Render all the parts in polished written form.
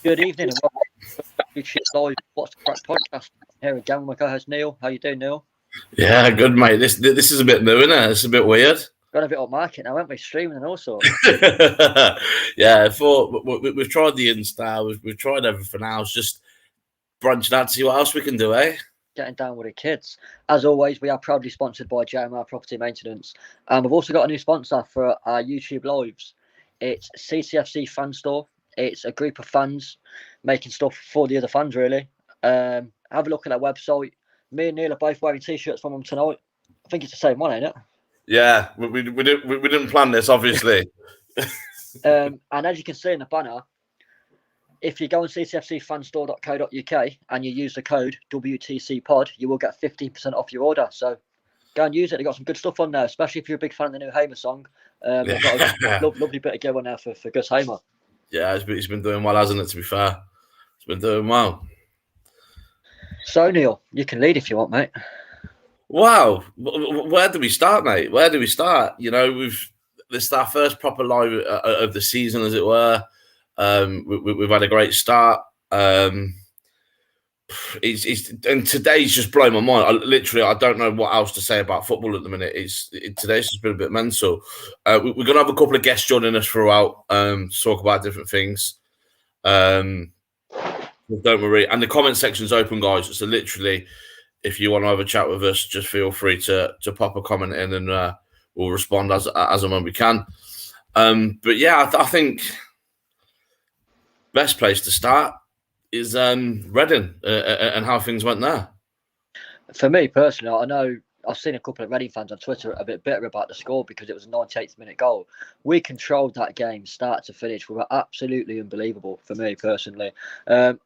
Good evening and welcome to YouTube Live What's the Crack podcast. Here again with my co-host Neil. How you doing, Neil? Yeah, good mate. This is a bit new, isn't it? It's a bit weird. Got a bit up market now, haven't we? Streaming and all sorts. Yeah, I thought we've tried the Insta, we've tried everything else, just branching out to see what else we can do, eh? Getting down with the kids. As always, we are proudly sponsored by JMR Property Maintenance. And we've also got a new sponsor for our YouTube Lives. It's CCFC Fan Store. It's a group of fans making stuff for the other fans, really. Have a look at their website. Me and Neil are both wearing t-shirts from them tonight. I think it's the same one, ain't it? Yeah, we didn't plan this, obviously. And as you can see in the banner, if you go on ccfcfanstore.co.uk and you use the code WTCPod, you will get 15% off your order. So go and use it. They've got some good stuff on there, especially if you're a big fan of the new Hamer song. They've got a lovely bit of gear on there for Gus Hamer. Yeah, it's been doing well, hasn't it, to be fair? It's been doing well. So, Neil, you can lead if you want, mate. Wow. Where do we start, mate? Where do we start? You know, this is our first proper live of the season, as it were. We've had a great start. And today's just blown my mind. I don't know what else to say about football at the minute. Today's just been a bit mental. We're going to have a couple of guests joining us throughout to talk about different things. Don't worry. And the comment section's open, guys. So literally, if you want to have a chat with us, just feel free to pop a comment in, and we'll respond as and when we can. But yeah, I think best place to start is Reading and how things went there. For me personally, I know I've seen a couple of Reading fans on Twitter a bit bitter about the score because it was a 98th minute goal. We controlled that game start to finish. We were absolutely unbelievable for me personally. The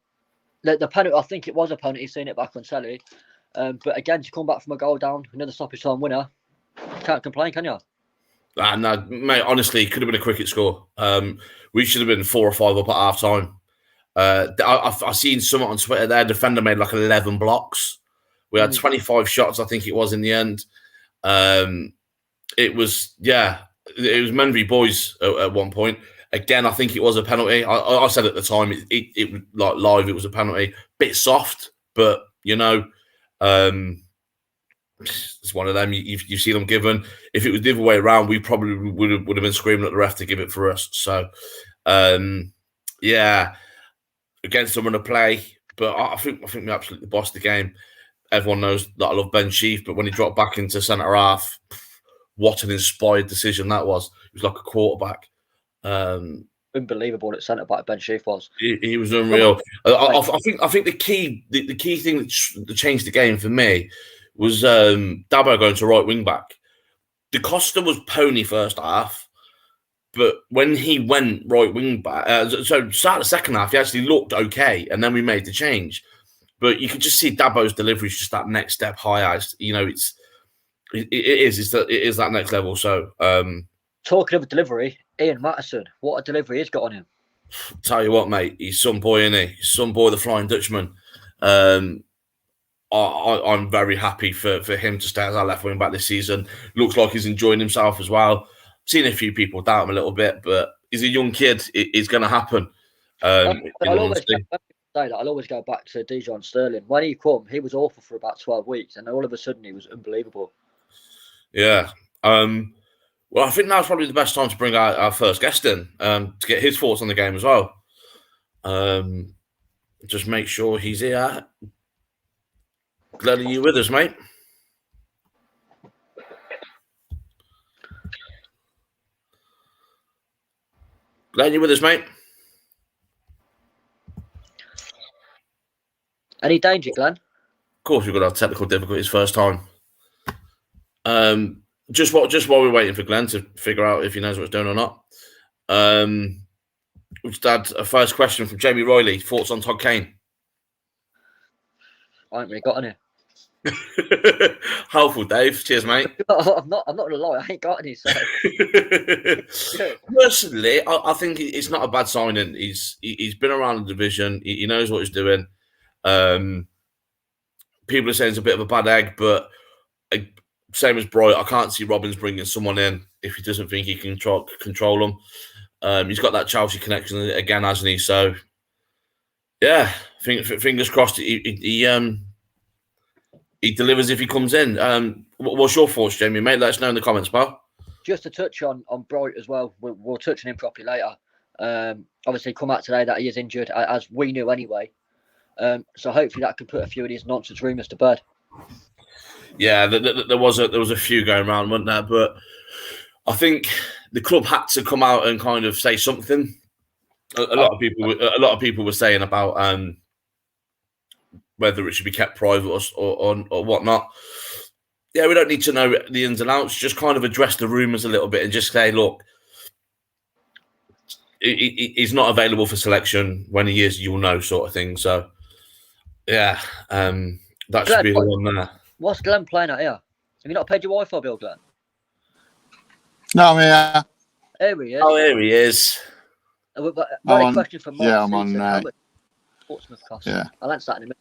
penalty, I think it was a penalty, seeing it back on telly. But again, to come back from a goal down, another stoppage time winner, can't complain, can you? No, mate, honestly, it could have been a cricket score. We should have been 4 or 5 up at half time. I've seen someone on Twitter, their defender made like 11 blocks. We had 25 shots, I think it was, in the end. It was men v boys at one point. Again, I think it was a penalty. I said at the time, it like live, it was a penalty. Bit soft, but you know, it's one of them. You see them given. If it was the other way around, we probably would have been screaming at the ref to give it for us. So, yeah, against them on a play, but I think we absolutely bossed the game. Everyone knows that I love Ben Sheaf, but when he dropped back into centre half, what an inspired decision that was. It was like a quarterback. Unbelievable at centre back Ben Sheaf was. He was unreal. I think the key thing that changed the game for me was Dabo going to right wing back. De Costa was pony first half, but when he went right wing back, so start the second half, he actually looked okay, and then we made the change. But you could just see Dabo's delivery is just that next step higher. You know, it is that next level. So, talking of delivery, Ian Matteson, what a delivery he's got on him. Tell you what, mate, he's some boy, isn't he? He's some boy, the Flying Dutchman. I'm very happy for him to stay as our left wing back this season. Looks like he's enjoying himself as well. Seen a few people doubt him a little bit, but he's a young kid. It's going to happen. I'll always go back to Dijon Sterling. When he come, he was awful for about 12 weeks, and all of a sudden he was unbelievable. Yeah. Well, I think now's probably the best time to bring our first guest in to get his thoughts on the game as well. Just make sure he's here. Glad are you with us, mate? Glad you're with us, mate. Any danger, Glenn? Of course, we've got our technical difficulties first time. Just while we're waiting for Glenn to figure out if he knows what's doing or not. We've just had a first question from Jamie Riley. Thoughts on Todd Kane? I ain't really got any. Helpful, Dave. Cheers, mate. I'm not gonna lie. I ain't got any. So. Personally, I think it's not a bad signing. He's been around the division. He knows what he's doing. People are saying it's a bit of a bad egg, but same as Bright, I can't see Robbins bringing someone in if he doesn't think he can control them. He's got that Chelsea connection again, hasn't he? So Yeah, fingers crossed. He delivers if he comes in. What's your thoughts, Jamie? Mate, let us know in the comments, pal. Just to touch on Bright as well. We'll touch on him properly later. Obviously, come out today that he is injured, as we knew anyway. So hopefully that can put a few of these nonsense rumours to bed. Yeah, there was a few going around, wasn't there? But I think the club had to come out and kind of say something. A lot of people were saying about whether it should be kept private or whatnot. Yeah, we don't need to know the ins and outs. Just kind of address the rumours a little bit and just say, look, he's not available for selection. When he is, you'll know, sort of thing. So, yeah, that should be the one there. What's Glenn playing at here? Have you not paid your Wi-Fi bill, Glenn? No, I'm here. Here he is. Oh, here he is. Question from Mark. Yeah, I'm on. How much Portsmouth cost? Yeah. I'll answer that in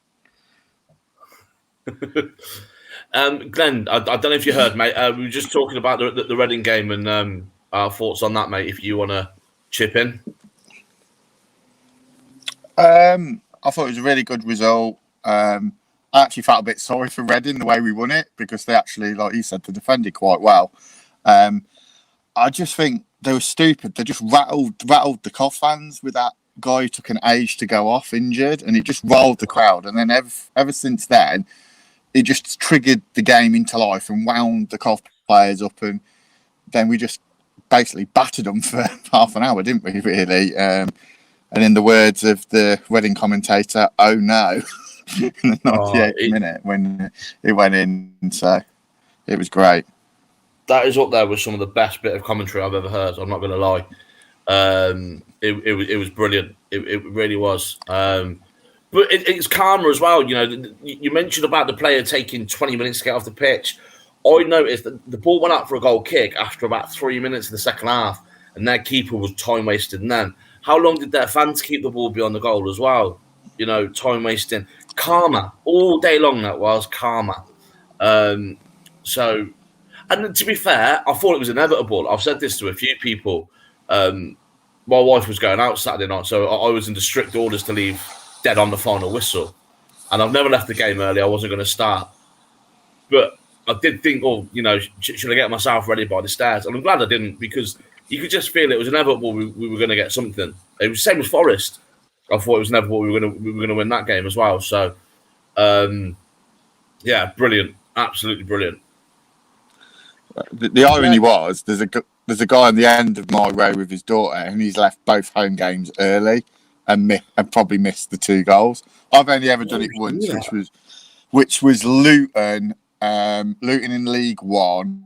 a minute. Glenn, I don't know if you heard, mate. We were just talking about the Reading game and our thoughts on that, mate. If you want to chip in. I thought it was a really good result. I actually felt a bit sorry for Reading the way we won it because they actually, like you said, they defended quite well. I just think they were stupid. They just rattled the Cov fans with that guy who took an age to go off injured, and it just rolled the crowd. And then ever since then, it just triggered the game into life and wound the Cov players up, and then we just basically battered them for half an hour, didn't we, really? And in the words of the Reading commentator, oh no, in the 98th minute when it went in. So it was great. That is up there with some of the best bit of commentary I've ever heard. I'm not going to lie. It was brilliant. It really was. But it's calmer as well. You know, you mentioned about the player taking 20 minutes to get off the pitch. I noticed that the ball went out for a goal kick after about 3 minutes in the second half, and their keeper was time wasted. And then, how long did their fans keep the ball beyond the goal as well? You know, time wasting. Calmer all day long. That was calmer. So, and to be fair, I thought it was inevitable. I've said this to a few people. My wife was going out Saturday night, so I was under strict orders to leave dead on the final whistle. And I've never left the game early. I wasn't going to start. But I did think, you know, should I get myself ready by the stairs? And I'm glad I didn't, because you could just feel it was inevitable we were going to get something. It was the same as Forest. I thought it was inevitable we were going to win that game as well. So, yeah, brilliant. Absolutely brilliant. The irony was there's a guy on the end of my row with his daughter, and he's left both home games early and probably missed the 2 goals. I've only ever done it once, which was Luton. Luton in League One.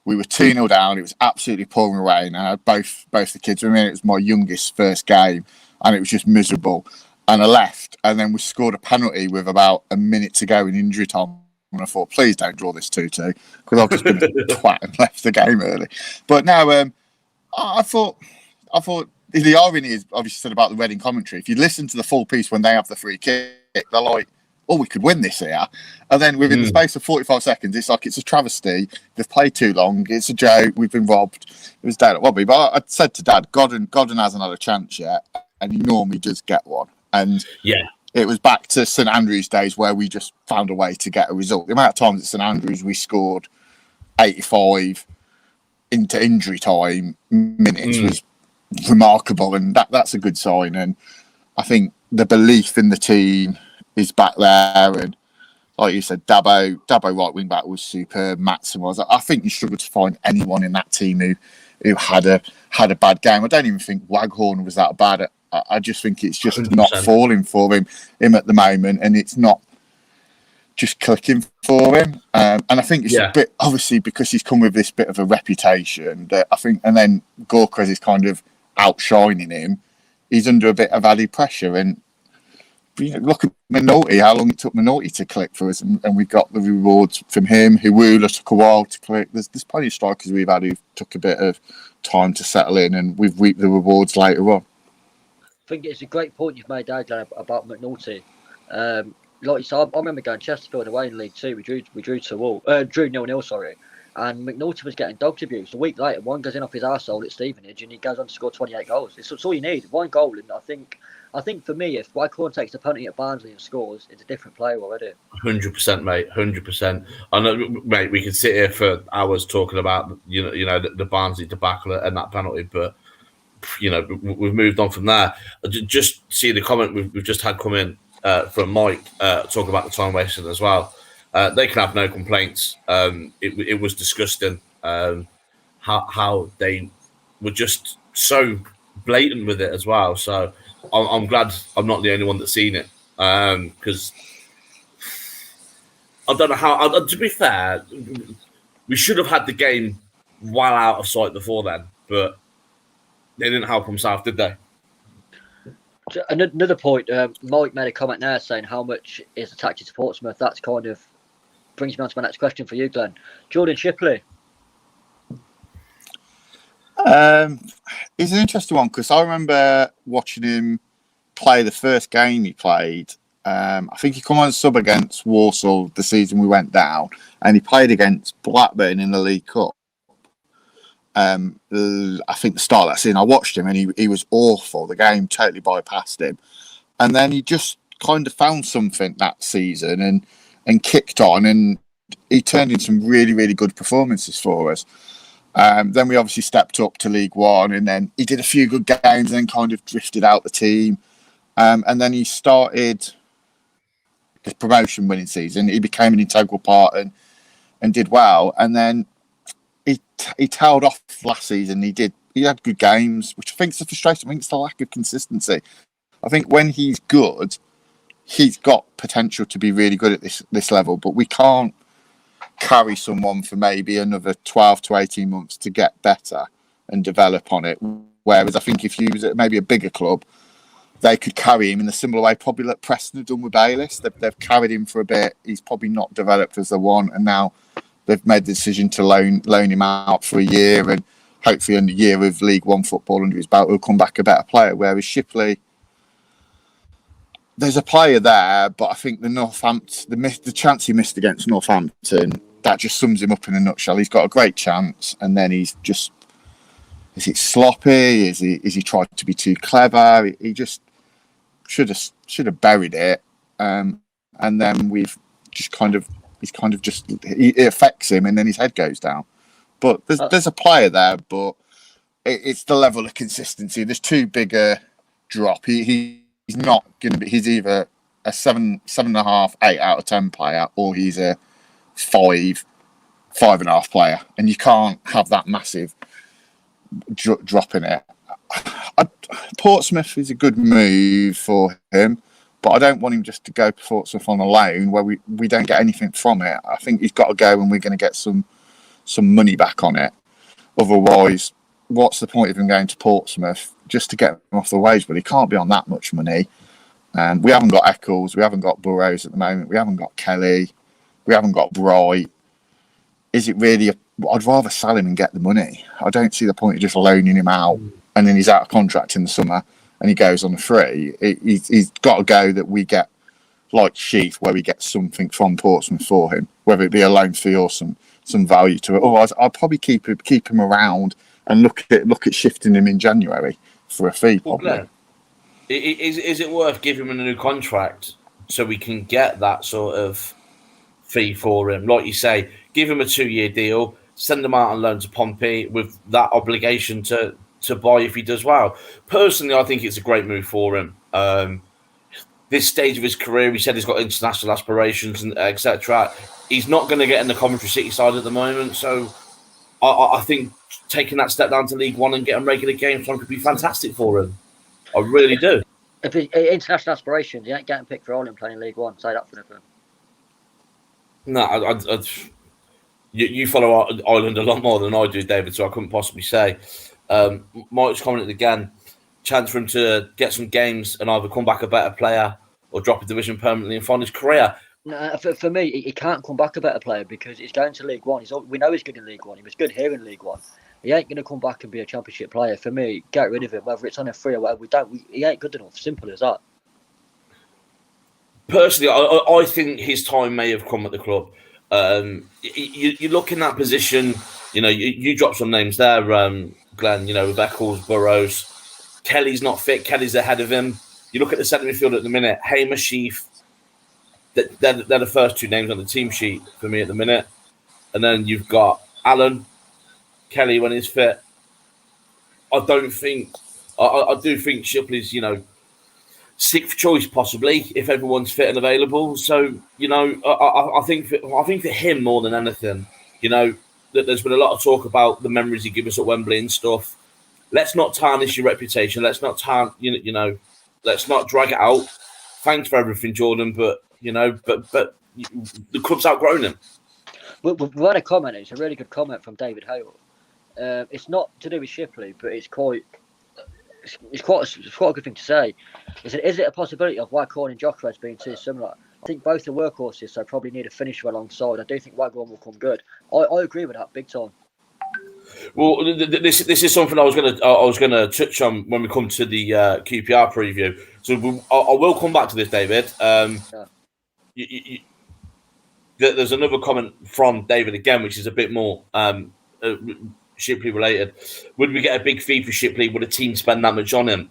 We were 2-0 down. It was absolutely pouring rain. And I had both the kids with me. It was my youngest first game, and it was just miserable. And I left, and then we scored a penalty with about a minute to go in injury time. And I thought, please don't draw this 2-2, because I've just been a twat and left the game early. But now, I thought the irony is obviously said about the Reading commentary. If you listen to the full piece when they have the free kick, they're like, oh, we could win this here. And then within the space of 45 seconds, it's like it's a travesty. They've played too long. It's a joke. We've been robbed. It was down at Wobby. But I said to Dad, Godden hasn't had a chance yet, and he normally does get one. And it was back to St Andrews days where we just found a way to get a result. The amount of times at St Andrews we scored 85 into injury time minutes was remarkable, and that's a good sign. And I think the belief in the team is back there, and like you said, Dabo right wing back was superb. Matson was. I think you struggled to find anyone in that team who had a bad game. I don't even think Waghorn was that bad. I just think it's just 100%. Not falling for him at the moment, and it's not just clicking for him. And I think it's a bit, obviously, because he's come with this bit of a reputation that I think, and then Gorkrez is kind of outshining him. He's under a bit of added pressure, and look at Minotti, how long it took Minotti to click for us, and we got the rewards from him. Huula took a while to click. There's plenty of strikers we've had who took a bit of time to settle in, and we've reaped the rewards later on. I think it's a great point you've made there, Glenn, about McNulty. Like you said, I remember going Chesterfield away in League Two. We drew 0-0, sorry. and McNulty was getting dogs abused. A week later, one goes in off his arsehole at Stevenage, and he goes on to score 28 goals. It's all you need, one goal, and I think for me, if Wycorn takes the penalty at Barnsley and scores, it's a different player already. 100%, mate. 100%. I know, mate. We could sit here for hours talking about the Barnsley debacle and that penalty, but we've moved on from there. Just see the comment we've just had come in from Mike talking about the time wasted as well. They can have no complaints. It was disgusting how they were just so blatant with it as well. So I'm glad I'm not the only one that's seen it, because I don't know how. To be fair, we should have had the game well out of sight before then, but they didn't help themselves, did they? Another point, Mike made a comment there saying how much is attached to Portsmouth. That's kind of brings me on to my next question for you, Glenn. Jordan Shipley. It's an interesting one because I remember watching him play the first game he played. I think he came on sub against Walsall the season we went down, and he played against Blackburn in the League Cup. I think the start of that season, I watched him and he was awful. The game totally bypassed him. And then he just kind of found something that season and kicked on, and he turned in some really, really good performances for us. Then we obviously stepped up to League One, and then he did a few good games and then kind of drifted out the team. And then he started his promotion winning season. He became an integral part and did well. And then he tailed off last season. He had good games, which I think is a frustration. I think it's the lack of consistency. I think when he's good, he's got potential to be really good at this level, but we can't carry someone for maybe another 12 to 18 months to get better and develop on it. Whereas I think if he was at maybe a bigger club, they could carry him in a similar way, probably like Preston have done with Bayliss. They've carried him for a bit. He's probably not developed as they want, and now they've made the decision to loan him out for a year, and hopefully in a year of League One football under his belt, he'll come back a better player. Whereas Shipley, there's a player there, but I think the chance he missed against Northampton, that just sums him up in a nutshell. He's got a great chance, and then he's just, is he sloppy? Is he tried to be too clever? He just should have buried it, and then we've just it affects him, and then his head goes down. But there's a player there, but it's the level of consistency. There's too big a drop. He's not going to be. He's either a 7.5, 8 out of 10 player, or he's a 5.5 player, and you can't have that massive drop in it. Portsmouth is a good move for him, but I don't want him just to go to Portsmouth on a loan where we don't get anything from it. I think he's got to go, and we're going to get some money back on it. Otherwise, what's the point of him going to Portsmouth just to get him off the wage? But he can't be on that much money. We haven't got Eccles, we haven't got Burrows at the moment, we haven't got Kelly, we haven't got Bright. Is it really? I'd rather sell him and get the money. I don't see the point of just loaning him out and then he's out of contract in the summer and he goes on a free. He's got to go that we get like Sheath, where we get something from Portsmouth for him, whether it be a loan fee or some value to it. Otherwise, I'll probably keep him around and look at shifting him in January for a fee. Probably. Well, is it worth giving him a new contract so we can get that sort of fee for him? Like you say, give him a 2-year deal, send him out on loan to Pompey with that obligation to buy if he does well. Personally, I think it's a great move for him. This stage of his career, he said he's got international aspirations and etc. He's not going to get in the Coventry City side at the moment, so I think taking that step down to League One and getting regular game time could be fantastic for him. I really do. If international aspirations, he ain't getting picked for Ireland playing League One. Say that for nothing. No, you follow Ireland a lot more than I do, David, so I couldn't possibly say. Mike's commented again, chance for him to get some games and either come back a better player or drop a division permanently and find his career. No, for me, he can't come back a better player because he's going to League One. We know he's good in League One. He was good here in League One. He ain't going to come back and be a Championship player. For me, get rid of him, whether it's on a free or whatever. He ain't good enough. Simple as that. Personally, I think his time may have come at the club. You look in that position. You dropped some names there, Glenn. With Eccles, Burrows, Kelly's not fit. Kelly's ahead of him. You look at the centre midfield at the minute. Hamer, Sheaf. They're the first two names on the team sheet for me at the minute, and then you've got Allen, Kelly when he's fit. I do think Shipley's sixth choice possibly if everyone's fit and available. So I think for him more than anything, that there's been a lot of talk about the memories he gave us at Wembley and stuff. Let's not tarnish your reputation. Let's not let's not drag it out. Thanks for everything, Jordan, but the club's outgrown him. We've had a comment. It's a really good comment from David Hale. It's not to do with Shipley, but it's quite a good thing to say. Is it a possibility of Waghorn and Gyökeres being too similar? I think both are workhorses, so probably need a finisher alongside. I do think Waghorn will come good. I agree with that big time. Well, this is something I was gonna touch on when we come to the QPR preview. So I will come back to this, David. There's another comment from David again, which is a bit more Shipley related. Would we get a big fee for Shipley? Would a team spend that much on him?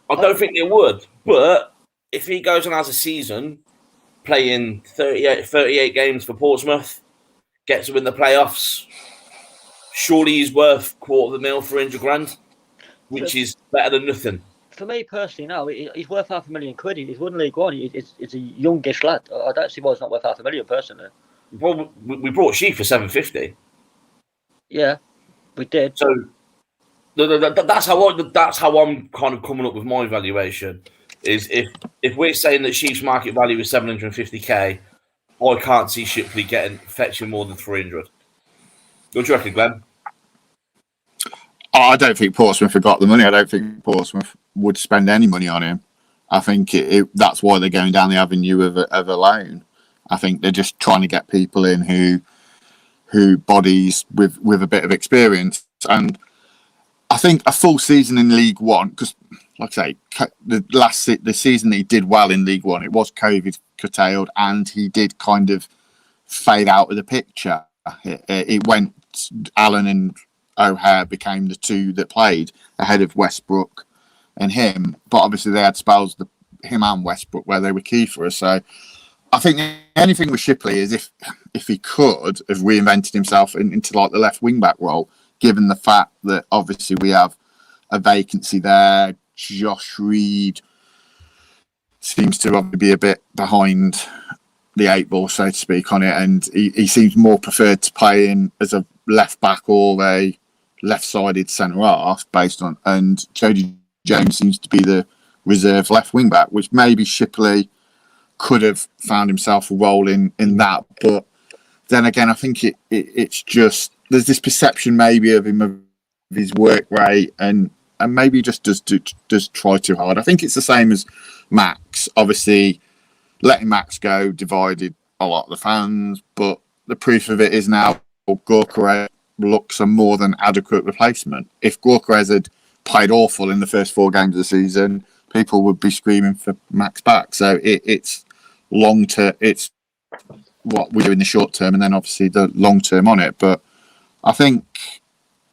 I don't think they would. But if he goes and has a season playing 38 games for Portsmouth, gets to win the playoffs, surely he's worth $250,000 for £100,000, which is better than nothing. For me personally, no, he's worth £500,000. He's won League One. It's a youngish lad. I don't see why he's not worth £500,000 personally. Well, we brought Sheaf for $750,000. Yeah, we did. So that's how I'm kind of coming up with my valuation. Is if we're saying that Sheaf's market value is $750,000, I can't see Shipley fetching more than $300,000. What do you reckon, Glenn? I don't think Portsmouth have got the money. I don't think Portsmouth would spend any money on him. I think that's why they're going down the avenue of a loan. I think they're just trying to get people in who bodies with a bit of experience. And I think a full season in League One, because like I say, the season that he did well in League One, it was COVID curtailed, and he did kind of fade out of the picture. It went Allen and O'Hare became the two that played ahead of Westbrook and him, but obviously they had spells, him and Westbrook, where they were key for us. So I think anything with Shipley is if he could have reinvented himself into like the left wing back role, given the fact that obviously we have a vacancy there. Josh Reed seems to obviously be a bit behind the eight ball, so to speak, on it, and he seems more preferred to play in as a left back or a left-sided centre half based on, and Jody Jones seems to be the reserve left wing back, which maybe Shipley could have found himself a role in that. But then again, I think it's just there's this perception maybe of him of his work rate and maybe just does try too hard. I think it's the same as Max. Obviously, letting Max go divided a lot of the fans, but the proof of it is now Gyökeres looks a more than adequate replacement. If Gyökeres had played awful in the first 4 games of the season, people would be screaming for Max back. So it's long term. It's what we do in the short term, and then obviously the long term on it. But I think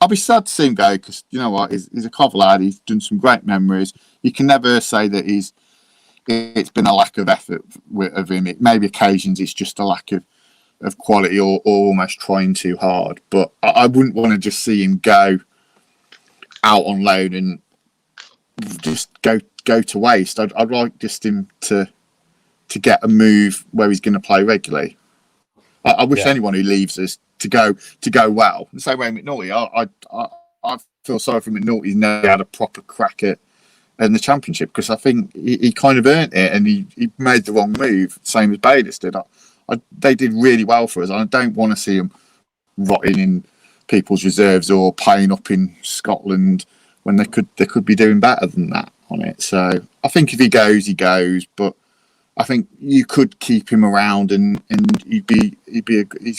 I'll be sad to see him go because you know what, he's a Cov lad. He's done some great memories. You can never say that it's been a lack of effort of him. Maybe occasions it's just a lack of quality or almost trying too hard. But I wouldn't want to just see him go out on loan and just go to waste. I'd like just him to get a move where he's going to play regularly. I wish anyone who leaves us to go well. The same way McNulty. I feel sorry for McNulty. He's never had a proper crack at in the Championship because I think he kind of earned it and he made the wrong move, same as Bayliss did. They did really well for us. I don't want to see them rotting in people's reserves or playing up in Scotland when they could be doing better than that on it. So I think if he goes, he goes. But I think you could keep him around and he's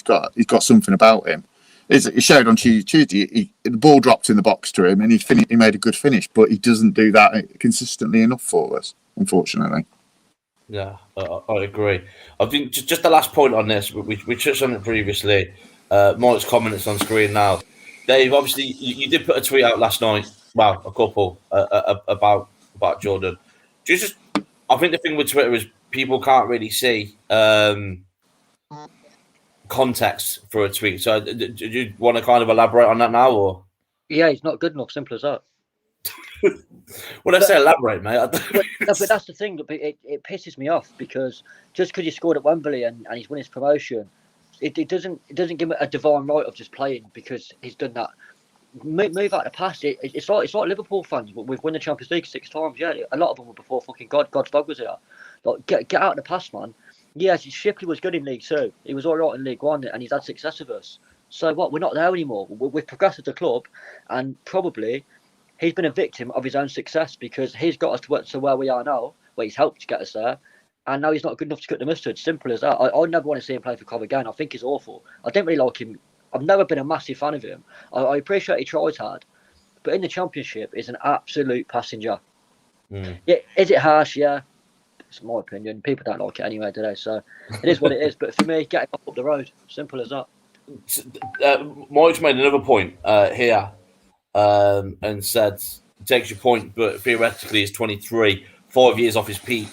got something about him. It showed on Tuesday. The ball dropped in the box to him and he made a good finish, but he doesn't do that consistently enough for us, unfortunately. Yeah, I agree. I think just the last point on this, we touched on it previously. Mike's comments on screen now. Dave, obviously, you did put a tweet out last night. Well, a couple about Jordan. Just, I think the thing with Twitter is people can't really see context for a tweet. So, do you want to kind of elaborate on that now, or? Yeah, he's not good enough. Simple as that. Well, let's say elaborate, mate. But that's the thing. It pisses me off because just because he scored at Wembley and he's won his promotion, it doesn't give him a divine right of just playing because he's done that. Move out the past. It's like Liverpool fans. We've won the Champions League 6 times. Yeah, a lot of them were before fucking God's dog was here. Like, get out of the past, man. Yes, Shipley was good in League 2. He was all right in League 1, and he's had success with us. So what? We're not there anymore. We've progressed as a club, and probably he's been a victim of his own success because he's got us to where we are now, where he's helped get us there, and now he's not good enough to cut the mustard. Simple as that. I never want to see him play for Cov again. I think he's awful. I don't really like him. I've never been a massive fan of him. I appreciate he tries hard, but in the Championship, he's an absolute passenger. Yeah, is it harsh? Yeah, it's my opinion. People don't like it anyway, do they? So it is what it is. But for me, get him up the road. Simple as that. Mike's made another point here and said, takes your point, but theoretically he's 23, 5 years off his peak.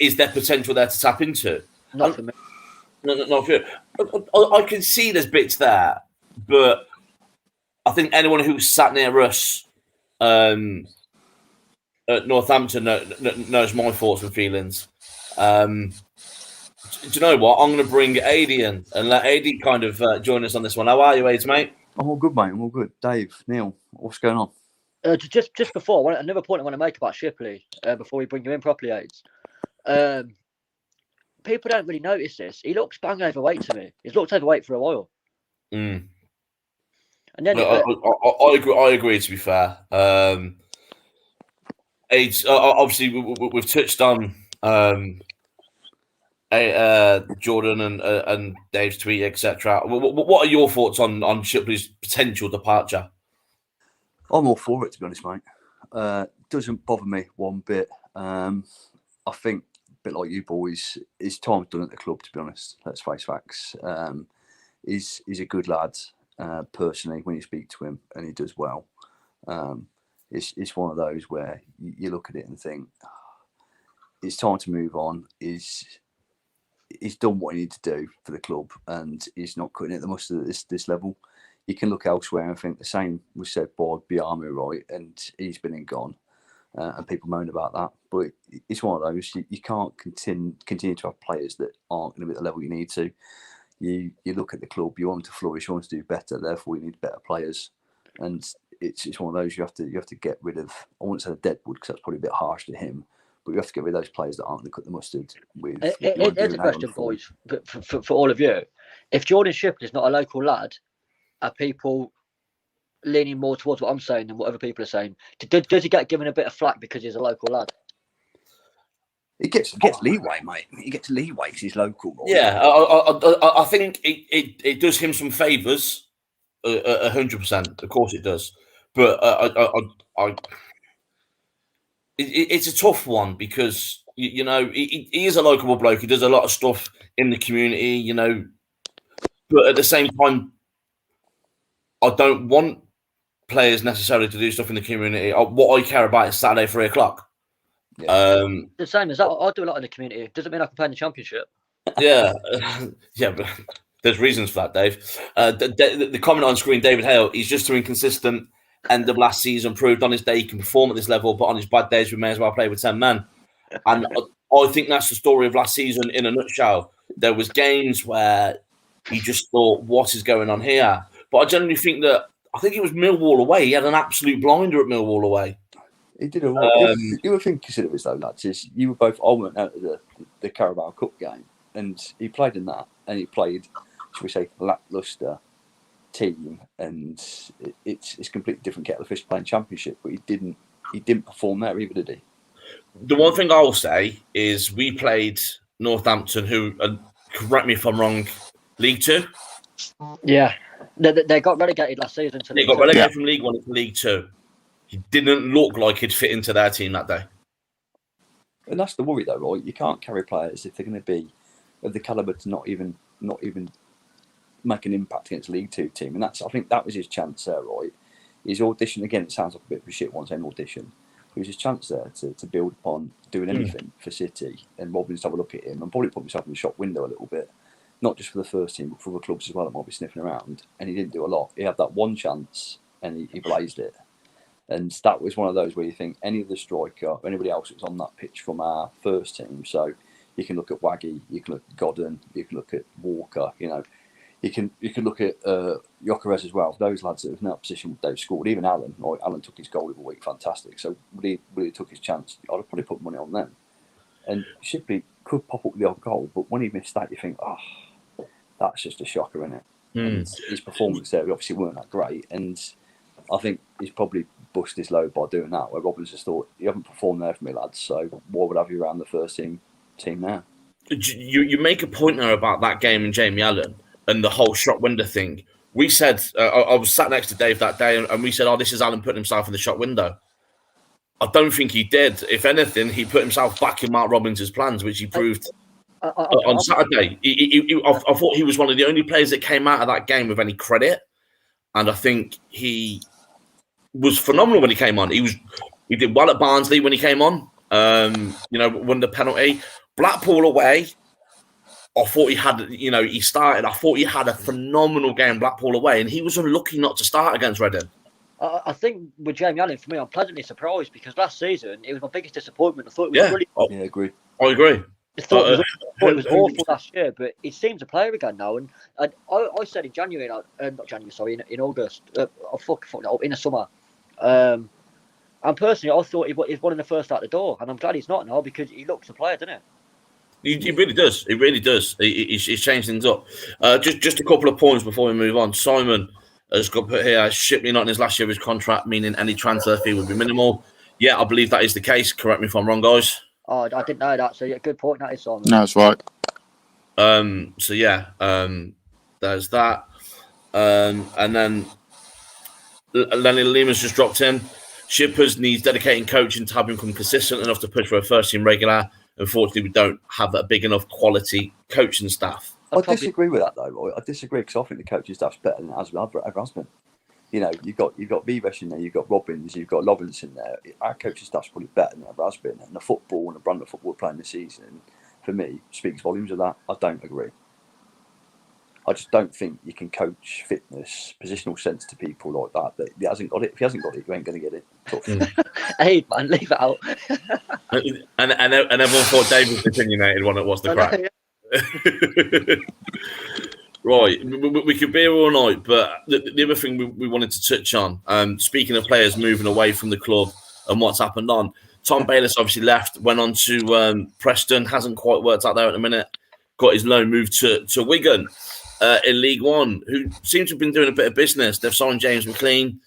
Is there potential there to tap into? Not for me. No, for you. I can see there's bits there, but I think anyone who's sat near us at Northampton knows my thoughts and feelings. Do you know what? I'm going to bring AD in and let AD kind of join us on this one. How are you, Aids, mate? I'm all good, mate. I'm all good. Dave, Neil, what's going on? Just before, another point I want to make about Shipley before we bring you in properly, Aids. People don't really notice this. He looks bang overweight to me. He's looked overweight for a while. And then I agree. To be fair, Aids. Obviously, we've touched on Jordan and Dave's tweet, etc. What are your thoughts on Shipley's potential departure? I'm all for it, to be honest, mate. Doesn't bother me one bit. I think, a bit like you boys, his time's done at the club, to be honest. Let's face facts. He's a good lad, personally, when you speak to him, and he does well. It's one of those where you look at it and think, it's time to move on. He's done what he needs to do for the club, and he's not cutting it the mustard at this level. You can look elsewhere and think the same was said by Biamu, right? And he's been and gone, and people moan about that. But it's one of those, you can't continue to have players that aren't going to be at the level you need to. You look at the club, you want them to flourish, you want to do better, therefore you need better players. And it's one of those you have to get rid of. I wouldn't say the deadwood because that's probably a bit harsh to him. But you have to get rid of those players that aren't going to cut the mustard with. Here's a question, boys, for all of you. If Jordan Shipley is not a local lad, are people leaning more towards what I'm saying than what other people are saying? Does he get given a bit of flack because he's a local lad? He gets leeway, mate. He gets leeway because he's local. Right? Yeah, I think it does him some favours, 100%. Of course it does. But it's a tough one because, you know, he is a local bloke. He does a lot of stuff in the community, you know. But at the same time, I don't want players necessarily to do stuff in the community. What I care about is Saturday 3 o'clock. Yeah. The same as that. I do a lot in the community. Doesn't mean I can play in the Championship. Yeah, yeah, but there's reasons for that, Dave. The comment on screen, David Hale, he's just too inconsistent. End of last season proved on his day he can perform at this level, but on his bad days we may as well play with 10 men. And I think that's the story of last season in a nutshell. There was games where you just thought, what is going on here? But I generally think that, I think it was Millwall away. He had an absolute blinder at Millwall away. He did a lot. The other thing to consider is, though, lads, is you were both. I went out to the Carabao Cup game, and he played in that, and he played, shall we say, lacklustre team, and it's completely different kettle of fish playing Championship. But he didn't perform there either, did he? The one thing I will say is we played Northampton, who, correct me if I'm wrong, League 2. Yeah, they got relegated last season. They got relegated from League 1 to League 2. He didn't look like he'd fit into their team that day. And that's the worry, though, right? You can't carry players if they're going to be of the calibre to not even make an impact against a League Two team. And I think that was his chance there, right? His audition, again, it sounds like a bit of a shit one saying audition. It was his chance there to build upon doing anything for City, and Robins to have a look at him and probably put himself in the shop window a little bit, not just for the first team, but for other clubs as well that might be sniffing around. And he didn't do a lot. He had that one chance and he blazed it. And that was one of those where you think any other striker or anybody else that was on that pitch from our first team. So you can look at Waggy, you can look at Godden, you can look at Walker, you know, you can look at Gyökeres as well. Those lads that have in that position, they've scored. Even Alan, right? Alan took his goal of the week, fantastic. So when he took his chance, I'd have probably put money on them. And Shipley could pop up with the odd goal, but when he missed that, you think, oh, that's just a shocker, isn't it? And his performance there obviously weren't that great, and I think he's probably busted his load by doing that, where Robbins just thought, you haven't performed there for me, lads, so what would have you around the first team now? You make a point there about that game and Jamie Allen and the whole shop window thing. We said, I was sat next to Dave that day, and we said, oh, this is Allen putting himself in the shop window. I don't think he did. If anything, he put himself back in Mark Robbins' plans, which he proved on Saturday. I thought he was one of the only players that came out of that game with any credit, and I think he was phenomenal when he came on. He did well at Barnsley when he came on. Won the penalty. Blackpool away, I thought he had. He started. I thought he had a phenomenal game. Blackpool away, and he was unlucky not to start against Reading. I think with Jamie Allen, for me, I'm pleasantly surprised because last season it was my biggest disappointment. I thought it was really. I agree. I agree. I thought it was awful last year, but he seems a player again now. And I said in January, not January, sorry, in August, in the summer. And personally, I thought he was one of the first out the door, and I'm glad he's not now because he looks a player, doesn't he? He really does. He really does. He's changed things up. Just a couple of points before we move on. Simon has got put here, Shipley not in his last year of his contract, meaning any transfer fee would be minimal. Yeah, I believe that is the case. Correct me if I'm wrong, guys. Oh, I didn't know that. So, yeah, good point, that is, Simon. No, that's right. There's that. And then Lenny Lehman's just dropped in. Shippers needs dedicating coaching to have him become consistent enough to push for a first-team regular. Unfortunately, we don't have a big enough quality coaching staff. I disagree with that, though, Roy. I disagree because I think the coaching staff's better than it ever has been. You know, you've got Vivesh in there, you've got Robbins, you've got Lovins in there. Our coaching staff's probably better than it ever has been. And the football and the brand of football we're playing this season, for me, speaks volumes of that. I don't agree. I just don't think you can coach fitness, positional sense to people like that. That he hasn't got it. If he hasn't got it, you ain't going to get it. Hey, man, leave it out. and everyone thought Dave was opinionated when it was the crack. Right, we could be here all night, but the other thing we wanted to touch on, speaking of players moving away from the club and what's happened on, Tom Bayliss obviously left, went on to Preston, hasn't quite worked out there at the minute, got his loan moved to Wigan in League One, who seems to have been doing a bit of business. They've signed James McLean,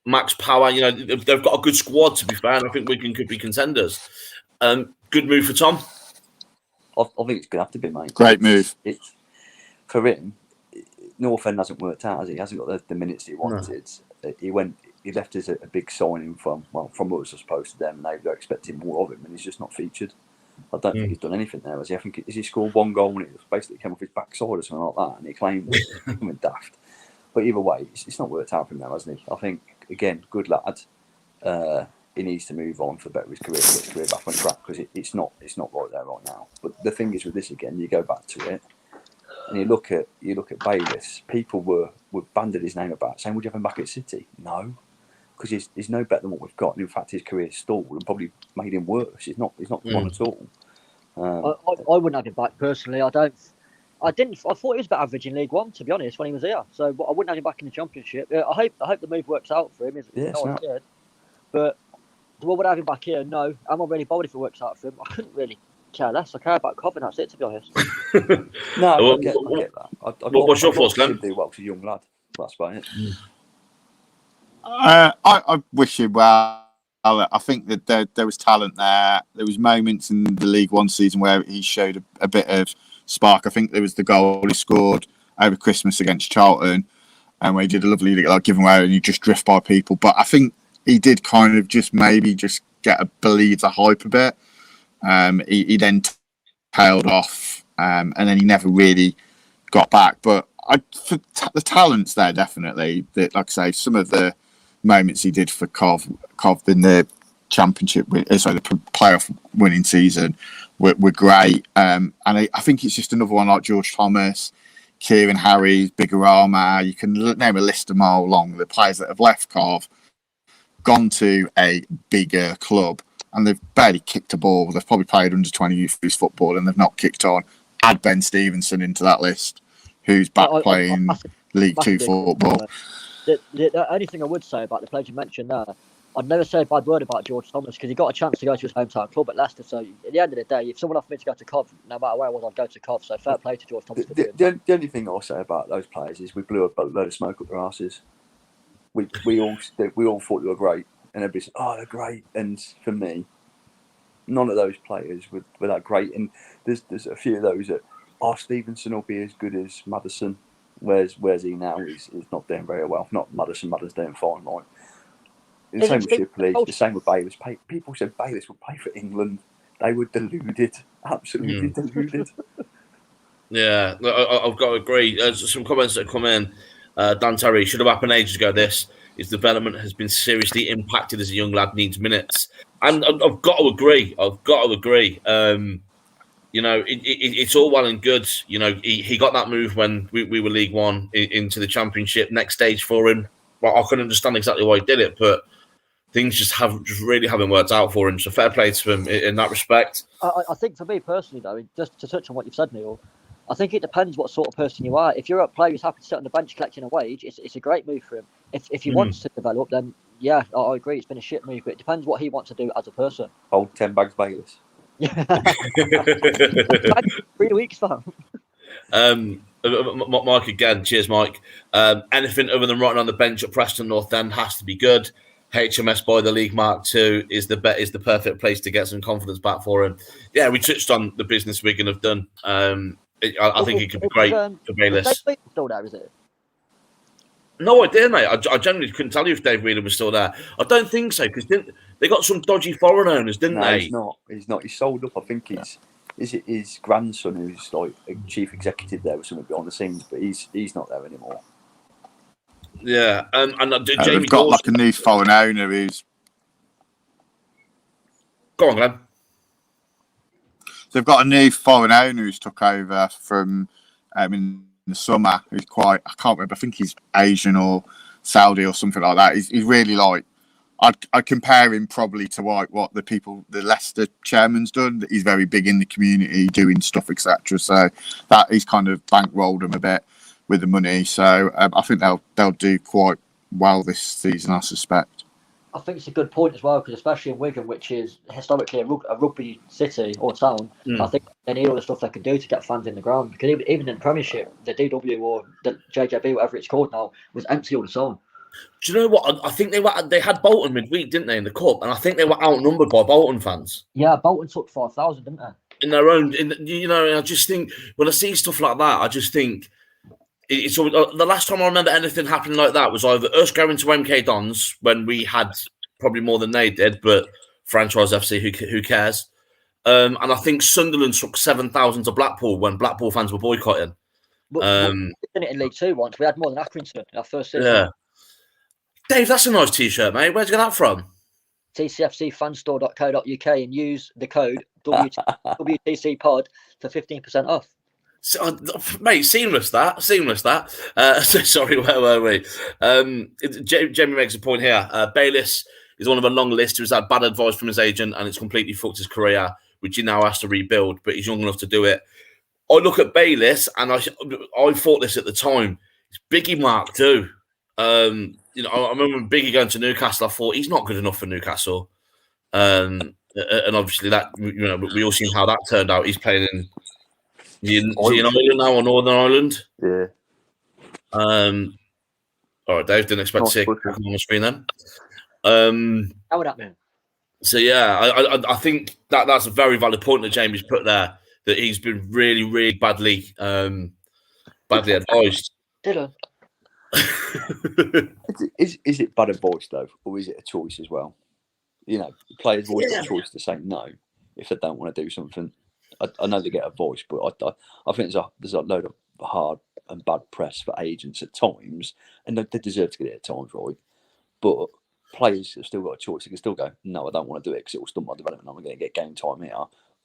Max Power. You know, they've got a good squad, to be fair, and I think Wigan could be contenders. Good move for Tom. I think it's going to have to be, mate. Great move. It's for him. North End hasn't worked out, has he? He hasn't got the minutes he wanted. No. He left as a big signing from us, I suppose, to them. And they were expecting more of him, and he's just not featured. I don't think he's done anything there, has he? I think he scored one goal and it basically came off his backside or something like that, and he claimed it. Becoming daft. But either way, it's not worked out for him now, hasn't he? I think again, good lad. He needs to move on for better his career, get his career back on track because it's not right there right now. But the thing is with this again, you go back to it and you look at Bayliss. People were banded his name about saying, "Would you have him back at City?" No, because he's no better than what we've got. And in fact, his career stalled and probably made him worse. He's not the one at all. I wouldn't have him back personally. I thought he was about average in League One, to be honest, when he was here. So I wouldn't have him back in the Championship. I hope the move works out for him. But would I have him back here? No. I'm not really bothered if it works out for him. I couldn't really care less. I care about Coventry, that's it, to be honest. No, I get that. What's your thoughts, Glenn? Do well because he's a young lad. That's about it. I wish him well. I think that there was talent there. There was moments in the League One season where he showed a bit of spark. I think there was the goal he scored over Christmas against Charlton, and where he did a lovely give away and you just drift by people. But I think he did kind of just maybe just believe the hype a bit. He then tailed off, and then he never really got back. But the talent's there, definitely. Like I say, some of the moments he did for Cov in the championship, the playoff winning season, were great. And I think it's just another one like George Thomas, Kieran Harris, Bigorama. You can name a list of mile long. The players that have left Cov, gone to a bigger club, and they've barely kicked a ball. They've probably played under 20 youth football, and they've not kicked on. Add Ben Stevenson into that list, who's back playing League Two football. The only thing I would say about the players you mentioned there, I'd never say a bad word about George Thomas because he got a chance to go to his hometown club at Leicester. So at the end of the day, if someone offered me to go to Cov, no matter where I was, I'd go to Cov. So fair play to George Thomas. The only thing I'll say about those players is we blew a load of smoke up their asses. We all thought they were great, and everybody said, "Oh, they're great." And for me, none of those players were that great. And there's a few of those that, Stevenson will be as good as Maddison. Where's he now? He's not doing very well. Not Maddison. Maddison's doing fine, right? The same with Shipley, the same with Bayliss. People said Bayliss would play for England. They were deluded, absolutely deluded. Yeah, I've got to agree. Some comments that have come in. Dan Terry, should have happened ages ago. His development has been seriously impacted as a young lad needs minutes. And I've got to agree. It's all well and good. He got that move when we were League One into the Championship. Next stage for him. Well, I couldn't understand exactly why he did it, but things just really haven't worked out for him. So fair play to him in that respect. I think for me personally, though, just to touch on what you've said, Neil, I think it depends what sort of person you are. If you're a player who's happy to sit on the bench collecting a wage, it's a great move for him. If he wants to develop, then yeah, I agree. It's been a shit move, but it depends what he wants to do as a person. Hold 10 bags Bayliss. Yeah. 3 weeks, fam. Mike again. Cheers, Mike. Anything other than writing on the bench at Preston North End has to be good. HMS by the League Mark II is the perfect place to get some confidence back for him. Yeah, we touched on the business Wigan have done. I think it could be great for Bayliss. Still there, is it? No idea, mate. I genuinely couldn't tell you if Dave Whelan was still there. I don't think so, because they got some dodgy foreign owners, didn't they? He's not. He's sold up. I think is it his grandson who's like a chief executive there or something behind the scenes, but he's not there anymore. Yeah, and Jamie they've got like a new foreign owner who's. Go on, Glenn. They've got a new foreign owner who's took over from in the summer. Who's quite, I can't remember, I think he's Asian or Saudi or something like that. He's really like, I'd compare him probably to what the Leicester chairman's done. He's very big in the community, doing stuff, etc. So that he's kind of bankrolled him a bit with the money. So I think they'll do quite well this season, I suspect. I think it's a good point as well, because especially in Wigan, which is historically a rugby city or town, I think they need all the stuff they can do to get fans in the ground. Because even in the Premiership, the DW or the JJB, whatever it's called now, was empty all the time. Do you know what? I think they had Bolton midweek, didn't they, in the cup? And I think they were outnumbered by Bolton fans. Yeah, Bolton took 5,000, didn't they? In their own, I just think when I see stuff like that, I just think it's the last time I remember anything happening like that was either us going to MK Dons when we had probably more than they did, but franchise FC, who cares? And I think Sunderland took 7,000 to Blackpool when Blackpool fans were boycotting. We did it in League Two once. We had more than Accrington in our first season. Yeah. Dave, that's a nice T-shirt, mate. Where'd you get that from? tcfcfanstore.co.uk and use the code WTCPod for 15% off. So, mate, seamless that. Sorry, where were we? Jamie makes a point here. Bayliss is one of a long list who's had bad advice from his agent and it's completely fucked his career, which he now has to rebuild, but he's young enough to do it. I look at Bayliss and I thought this at the time. It's Biggie Mark too. I remember when Biggie going to Newcastle, I thought he's not good enough for Newcastle. And obviously that, we all seen how that turned out. He's playing in Ireland now or Northern Ireland. Yeah. All right, Dave, didn't expect to see it on the screen then. How would that mean? So yeah, I think that's a very valid point that Jamie's put there, that he's been really, really badly advised. Dylan. Is it bad advice though, or is it a choice as well? You know, players always got a choice to say no if they don't want to do something. I know they get a voice, but I think there's a load of hard and bad press for agents at times, and they deserve to get it at times, right? But players have still got a choice. They can still go, no, I don't want to do it because it will stunt my development. I'm going to get game time here,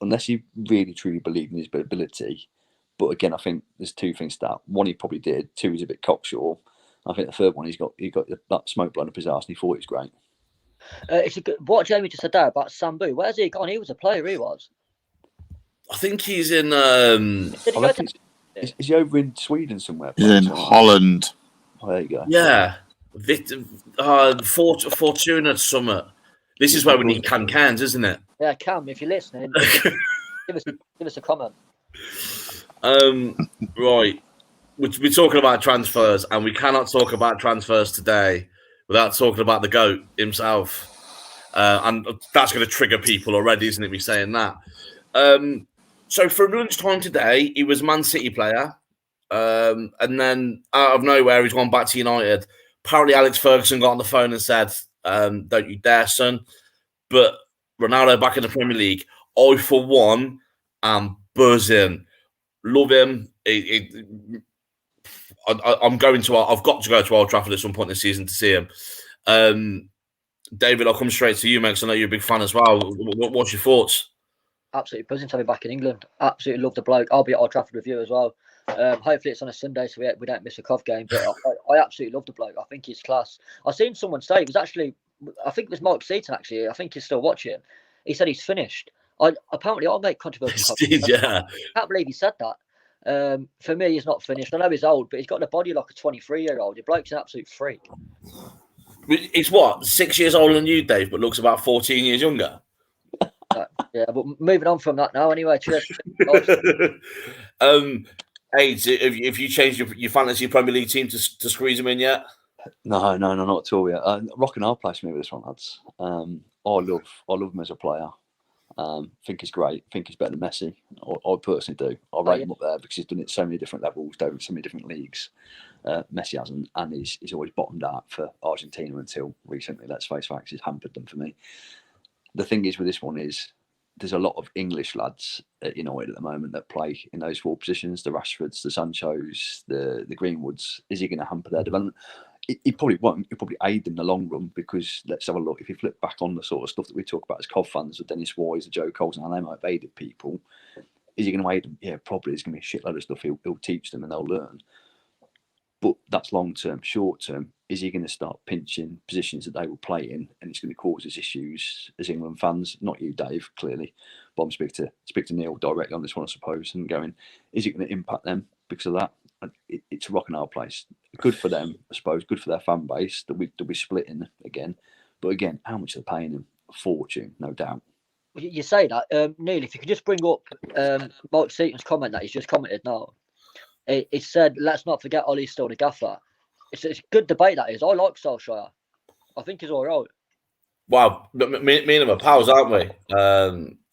unless you really truly believe in his ability. But again, I think there's two things to that. One, he probably did. Two, he's a bit cocksure. I think the third one, he got that smoke blown up his arse, and he thought he was great. It's what Jamie just said there about Sambu. Where's he gone? He was a player. He was. I think he's in. Is he over in Sweden somewhere? He's in Holland. Oh, there you go. Yeah, Fortuna Summit. This is where we need cans, isn't it? Yeah, Cam, if you're listening, give us a comment. Right. We're talking about transfers, and we cannot talk about transfers today without talking about the GOAT himself. And that's going to trigger people already, isn't it, me saying that? So for lunchtime today, he was a Man City player. And then out of nowhere, he's gone back to United. Apparently, Alex Ferguson got on the phone and said, don't you dare, son. But Ronaldo back in the Premier League, I, for one, am buzzing. Love him. I've got to go to Old Trafford at some point this season to see him. David, I'll come straight to you, mate, because I know you're a big fan as well. What's your thoughts? Absolutely buzzing to have him back in England. Absolutely love the bloke. I'll be at Old Trafford with you as well. Hopefully it's on a Sunday so we don't miss a Cov game. But I absolutely love the bloke. I think he's class. I've seen someone say it was actually, I think it was Mark Seaton actually. I think he's still watching. He said he's finished. Apparently I'll make controversial comments. Yeah. I can't believe he said that. For me, he's not finished. I know he's old, but he's got the body like a 23-year-old. The bloke's an absolute freak. He's what, 6 years older than you, Dave, but looks about 14 years younger. Yeah, but moving on from that now. Anyway, cheers. Aids, have you changed your fantasy Premier League team to squeeze him in yet? No, not at all yet. Rock and hard place for me with this one, lads. I love him as a player. Think he's great. Think he's better than Messi. I personally do. I rate him up there because he's done it so many different levels, over so many different leagues. Messi hasn't, and he's always bottomed out for Argentina until recently. Let's face facts, he's hampered them for me. The thing is with this one is there's a lot of English lads at United at the moment that play in those forward positions, the Rashfords, the Sanchos, the Greenwoods. Is he going to hamper their development? He probably won't. He'll probably aid them in the long run because let's have a look. If you flip back on the sort of stuff that we talk about as Cov fans, the Dennis Wise, the Joe Coles, and how they might have aided people, is he going to aid them? Yeah, probably. There's going to be a shitload of stuff he'll teach them and they'll learn. But that's long term. Short term, is he going to start pinching positions that they will play in, and it's going to cause us issues as England fans? Not you, Dave, clearly, but I'm speaking to Neil directly on this one, I suppose, and going, is it going to impact them because of that? It's a rock and hard place. Good for them, I suppose. Good for their fan base. They'll be splitting again. But again, how much are they paying him? A fortune, no doubt. You say that, Neil. If you could just bring up Mark Seaton's comment that he's just commented now. It said, let's not forget Ollie's still the gaffer. It's a good debate, that is. I like Solskjaer. I think he's all right. Wow, me and him are pals, aren't we?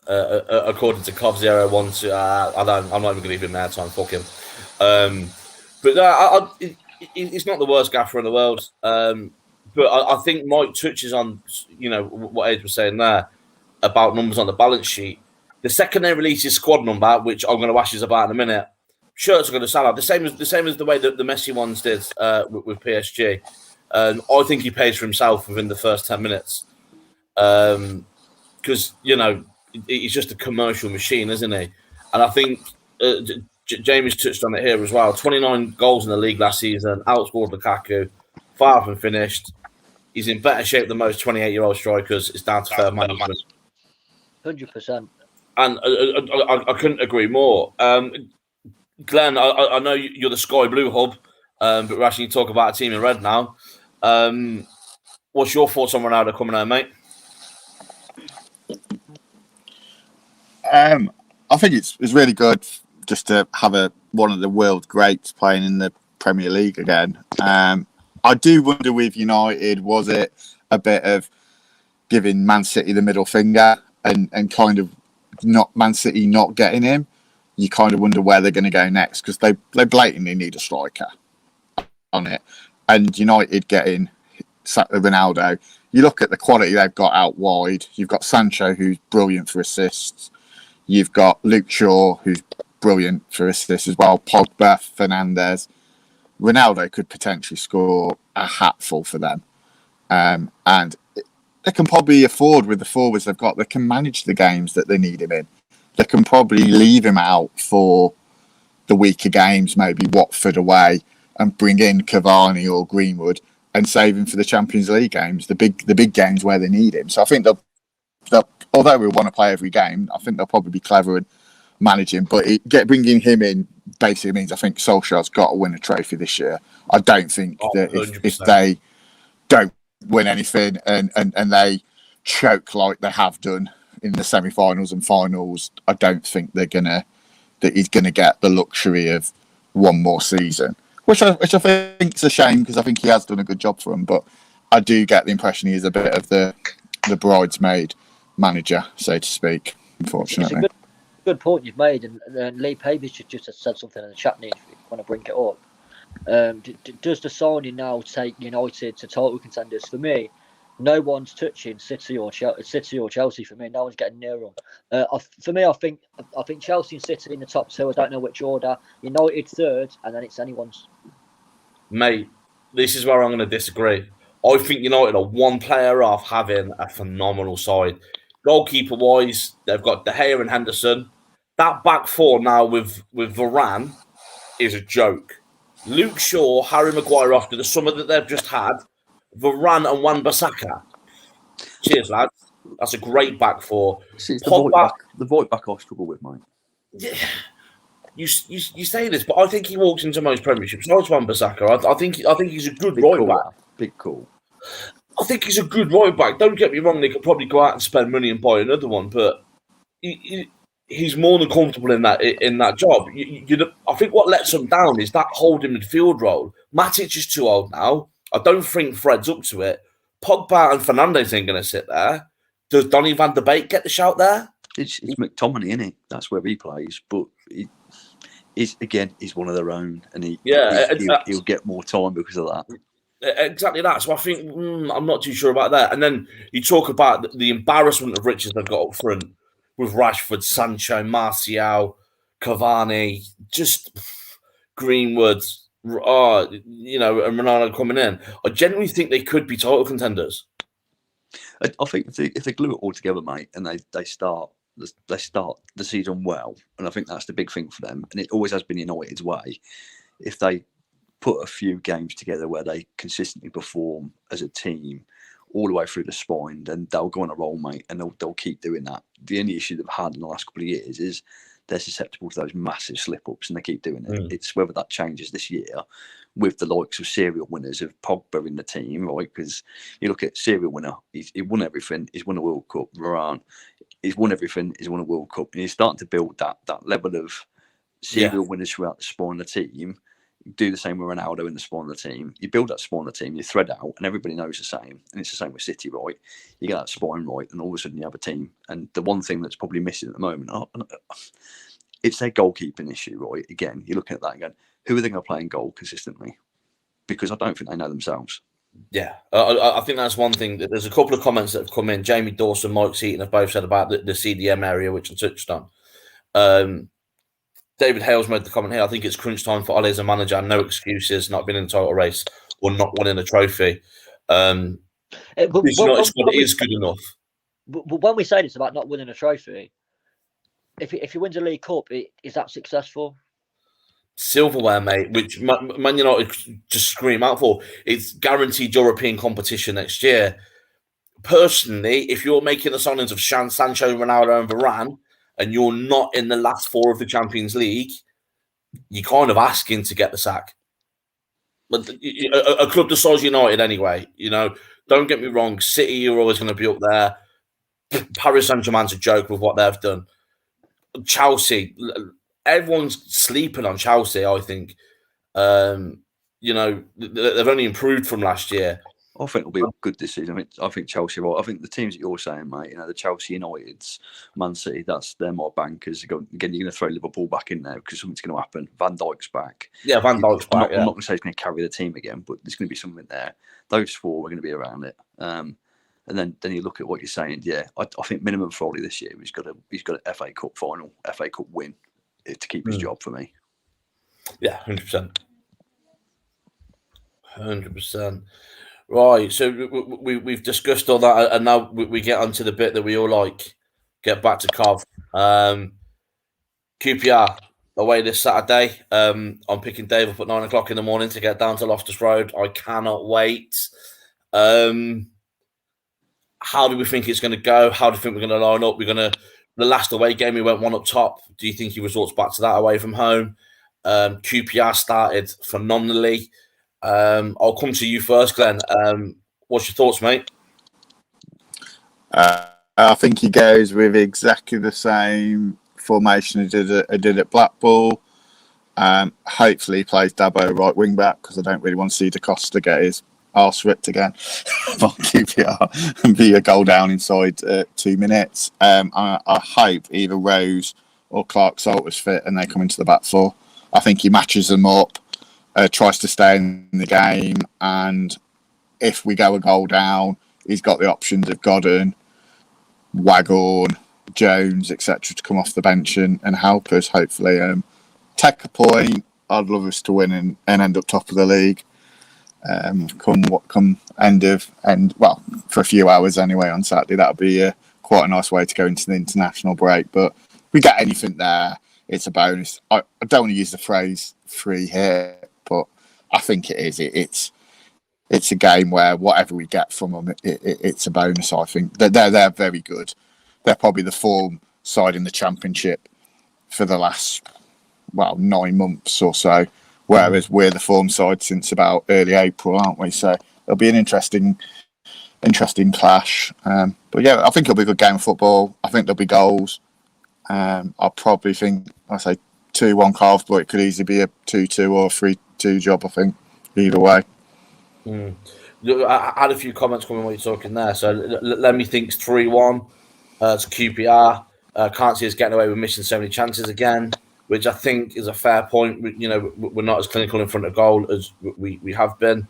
According to Cov012, I'm not even going to leave him there time. Fuck him. But no, he's not the worst gaffer in the world. But I think Mike touches on, what Ed was saying there about numbers on the balance sheet. The second they release his squad number, which I'm going to ask you about in a minute, shirts are going to sell out. The same as the way that the Messi ones did with PSG. I think he pays for himself within the first 10 minutes. Because, he's just a commercial machine, isn't he? And I think Jamie's touched on it here as well. 29 goals in the league last season, outscored Lukaku, far from finished. He's in better shape than most 28-year-old strikers. It's down to fair management. 100%. And I couldn't agree more. Glenn, I know you're the Sky Blue hub, but we're actually talking about a team in red now. What's your thoughts on Ronaldo coming out, mate? I think it's really good just to have one of the world greats playing in the Premier League again. I do wonder with United, was it a bit of giving Man City the middle finger and kind of not Man City not getting him? You kind of wonder where they're going to go next because they blatantly need a striker on it. And United getting Ronaldo you look at the quality they've got out wide. You've got Sancho, who's brilliant for assists. You've got Luke Shaw, who's brilliant for assists as well. Pogba, Fernandes. Ronaldo could potentially score a hatful for them. And they can probably afford, with the forwards they've got, they can manage the games that they need him in. They can probably leave him out for the weaker games, maybe Watford away, and bring in Cavani or Greenwood and save him for the Champions League games, the big games where they need him. So I think they'll although we want to play every game, I think they'll probably be clever and manage him. But bringing him in basically means I think Solskjaer's got to win a trophy this year. I don't think that if they don't win anything and they choke like they have done in the semi-finals and finals, I don't think that he's gonna get the luxury of one more season, which I think is a shame because I think he has done a good job for him. But I do get the impression he's a bit of the bridesmaid manager, so to speak. Unfortunately, it's a good point you've made, and Lee Pavis just said something in the chat. If you want to bring it up, does the signing now take United to title contenders? For me, no one's touching City or Chelsea. For me, no one's getting near them. For me, I think Chelsea and City in the top two. I don't know which order. United third, and then it's anyone's. Mate, this is where I'm going to disagree. I think United are one player off having a phenomenal side. Goalkeeper-wise, they've got De Gea and Henderson. That back four now with Varane is a joke. Luke Shaw, Harry Maguire after the summer that they've just had, Varane and Wan-Bissaka. Cheers, lads. That's a great back four. See, it's the void back I struggle with, mate. Yeah. You say this, but I think he walks into most premierships. So it's Wan-Bissaka. I think he's a good right back. Big call. I think he's a good right back. Don't get me wrong; they could probably go out and spend money and buy another one, but he's more than comfortable in that job. I think what lets him down is that holding midfield role. Matic is too old now. I don't think Fred's up to it. Pogba and Fernandes ain't going to sit there. Does Donny van de Beek get the shout there? It's McTominay, isn't it? That's where he plays, but he's one of their own, and he'll get more time because of that. Exactly that. So I think I'm not too sure about that. And then you talk about the embarrassment of riches they've got up front with Rashford, Sancho, Martial, Cavani, just Greenwood, and Ronaldo coming in. I genuinely think they could be title contenders. I think if they glue it all together, mate, and they start the season well, and I think that's the big thing for them. And it always has been United's way. If they put a few games together where they consistently perform as a team all the way through the spine, then they'll go on a roll, mate, and they'll keep doing that. The only issue they've had in the last couple of years is they're susceptible to those massive slip-ups, and they keep doing it. It's whether that changes this year with the likes of serial winners of Pogba in the team, right? Because you look at serial winner, he won everything. He's won a World Cup. Varane, he's won everything. He's won a World Cup. And he's starting to build that level of serial winners throughout the spine of the team. Do the same with Ronaldo in the spawn of the team. You build that spawn of the team, you thread out, and everybody knows the same. And it's the same with City, right? You get that spine right, and all of a sudden you have a team. And the one thing that's probably missing at the moment, it's their goalkeeping issue, right? Again, you're looking at that and going, who are they going to play in goal consistently? Because I don't think they know themselves. Yeah, I think that's one thing. There's a couple of comments that have come in. Jamie Dawson, Mike Seaton have both said about the CDM area, which I touched on. David Hale's made the comment here. I think it's crunch time for Ole as a manager. No excuses, not being in the title race or not winning a trophy. This United squad is good enough. But when we say this about not winning a trophy, if he wins a League Cup, is that successful? Silverware, mate, which Man United just scream out for. It's guaranteed European competition next year. Personally, if you're making the signings of Sancho, Ronaldo and Varane, and you're not in the last four of the Champions League, you're kind of asking to get the sack. But a club the size of United anyway, don't get me wrong, City are always going to be up there. Paris Saint-Germain's a joke with what they've done. Chelsea, everyone's sleeping on Chelsea, I think. They've only improved from last year. I think it'll be good this season. I think Chelsea, right? I think the teams that you're saying, mate, the Chelsea, Uniteds, Man City, they're my bankers. Again, you're going to throw Liverpool back in there because something's going to happen. Van Dijk's back. Yeah, Van Dijk's back. I'm not going to say he's going to carry the team again, but there's going to be something there. Those four are going to be around it. And then you look at what you're saying. Yeah, I think minimum for Ollie this year, he's got an FA Cup final, FA Cup win to keep his job for me. Yeah, 100%. 100%. Right, so we've discussed all that, and now we get onto the bit that we all like. Get back to Cov. QPR away this Saturday. I'm picking Dave up at 9 o'clock in the morning to get down to Loftus Road. I cannot wait. How do we think it's going to go? How do you think we're going to line up? The last away game, we went one up top. Do you think he resorts back to that away from home? QPR started phenomenally. I'll come to you first, Glenn. What's your thoughts, mate? I think he goes with exactly the same formation he did at Blackpool. Hopefully he plays Dabo right wing back, because I don't really want to see Da Costa get his arse ripped again by QPR and be a goal down inside 2 minutes. I hope either Rose or Clark Salter's fit and they come into the back four. I think he matches them up, tries to stay in the game, and if we go a goal down, he's got the options of Godden, Waghorn, Jones, etc. to come off the bench and help us, hopefully. Take a point. I'd love us to win and end up top of the league. Come end well, for a few hours anyway on Saturday. That would be quite a nice way to go into the international break. But if we get anything there, it's a bonus. I don't want to use the phrase free hit, but I think it is. It's a game where whatever we get from them, it's a bonus. I think they're very good. They're probably the form side in the Championship for the last 9 months or so, whereas we're the form side since about early April, aren't we? So it'll be an interesting clash. But yeah, I think it'll be a good game of football. I think there'll be goals. I probably think 2-1 Carve, but it could easily be a 2-2 or a 3-2 job. I think either way. I had a few comments coming while you're talking there. So let me think 3-1 to QPR. Can't see us getting away with missing so many chances again, which I think is a fair point. We're not as clinical in front of goal as we have been.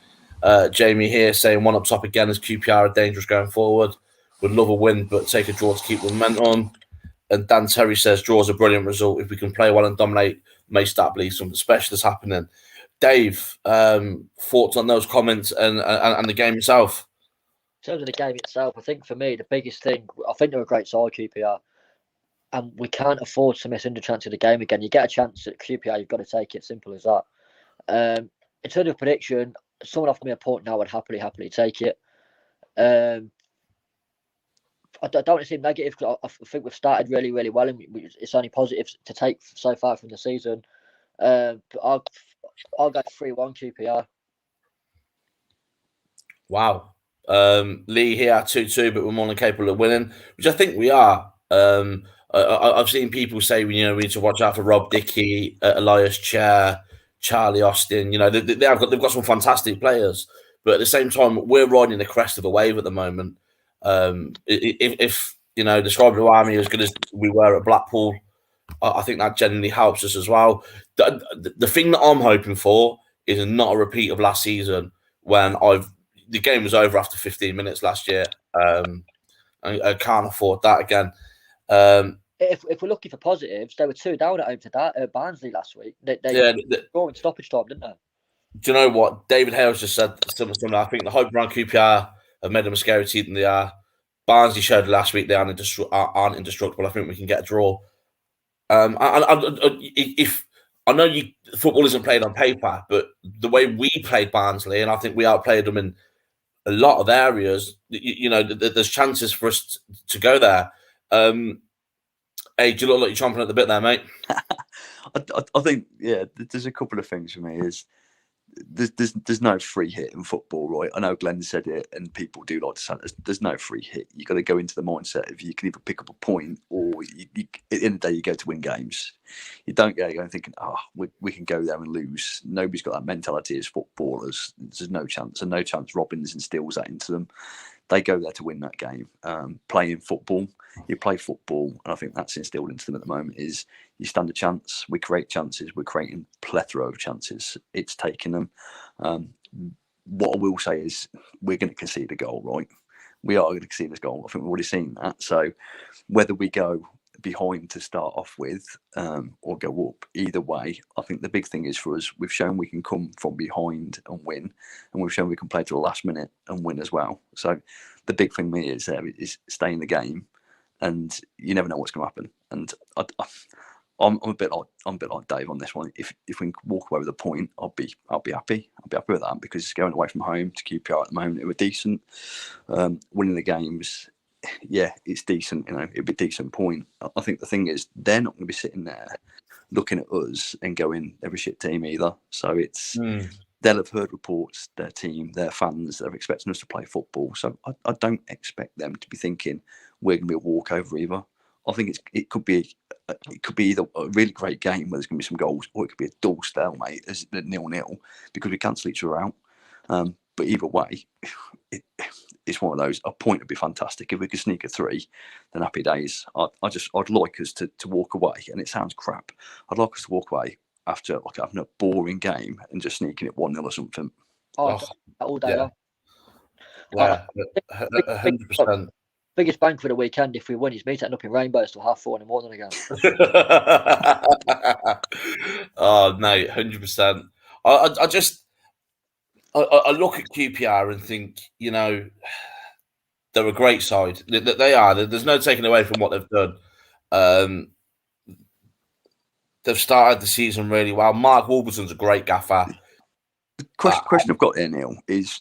Jamie here saying one up top again as QPR are dangerous going forward. Would love a win, but take a draw to keep the momentum. And Dan Terry says draw is a brilliant result. If we can play well and dominate, may start believe something special is happening. Dave, thoughts on those comments and the game itself? In terms of the game itself, I think for me, the biggest thing, I think they're a great side, QPR, and we can't afford to miss into chance of the game again. You get a chance at QPR, you've got to take it, simple as that. In terms of prediction, someone offered me a point now, I'd happily take it. I don't want to seem negative, because I think we've started really, really well, and it's only positives to take so far from the season. But I'll go 3-1 QPR. Wow. Lee here 2-2, but we're more than capable of winning, which I think we are. I've seen people say we need to watch out for Rob Dickey, Elias Chair, Charlie Austin. They've got some fantastic players, but at the same time, we're riding the crest of a wave at the moment. If the Scribe Army as good as we were at Blackpool, I think that generally helps us as well. The thing that I'm hoping for is not a repeat of last season when the game was over after 15 minutes last year. I can't afford that again. If we're looking for positives, they were 2 down at home to Barnsley last week. They scored in stoppage time, didn't they? Do you know what? David Hales just said something. I think the hype around QPR have made them a scary team than they are. Barnsley showed last week they aren't indestructible. I think we can get a draw. If I know football isn't played on paper, but the way we played Barnsley, and I think we outplayed them in a lot of areas, there's chances for us to go there. Hey, do you look like you're chomping at the bit there, mate? I think, there's a couple of things for me. Is there's no free hit in football, right? I know Glenn said it, and people do like to say there's no free hit. You got to go into the mindset of you can either pick up a point, or at the end of the day, you go to win games. You don't go thinking, we can go there and lose. Nobody's got that mentality as footballers. There's no chance, and no chance Robbins instills that into them. They go there to win that game. Playing football, you play football, and I think that's instilled into them at the moment. Is you stand a chance, we create chances, we're creating plethora of chances. It's taking them. What I will say is we're going to concede a goal, right? we are going to see this goal. I think we've already seen that. So whether we go behind to start off with or go up, either way, I think the big thing is for us, we've shown we can come from behind and win, and we've shown we can play to the last minute and win as well. So the big thing for me is stay in the game, and you never know what's going to happen. And I'm a bit like Dave on this one. If we can walk away with a point, I'll be happy. I'll be happy with that, because going away from home to QPR at the moment, it was decent. Winning the games, yeah, it's decent. It'd be a decent point. I think the thing is, they're not going to be sitting there looking at us and going, "They're a shit team" either. So it's they'll have heard reports, their team, their fans, they're expecting us to play football. So I don't expect them to be thinking we're going to be a walkover either. I think it could be either a really great game where there's going to be some goals, or it could be a dull stalemate as 0-0 because we cancel each other out. But either way, it's one of those. A point would be fantastic. If we could sneak a 3, then happy days. I'd like us to walk away, and it sounds crap. I'd like us to walk away after having a boring game and just sneaking it 1-0 or something. All day long. Yeah, 100%. Biggest bang for the weekend if we win is me setting up in Rainbows till 4:30 in the morning again. Oh no, 100%. I look at QPR and think, they're a great side. They are. There's no taking away from what they've done. They've started the season really well. Mark Warburton's a great gaffer. The question I've got here, Neil, is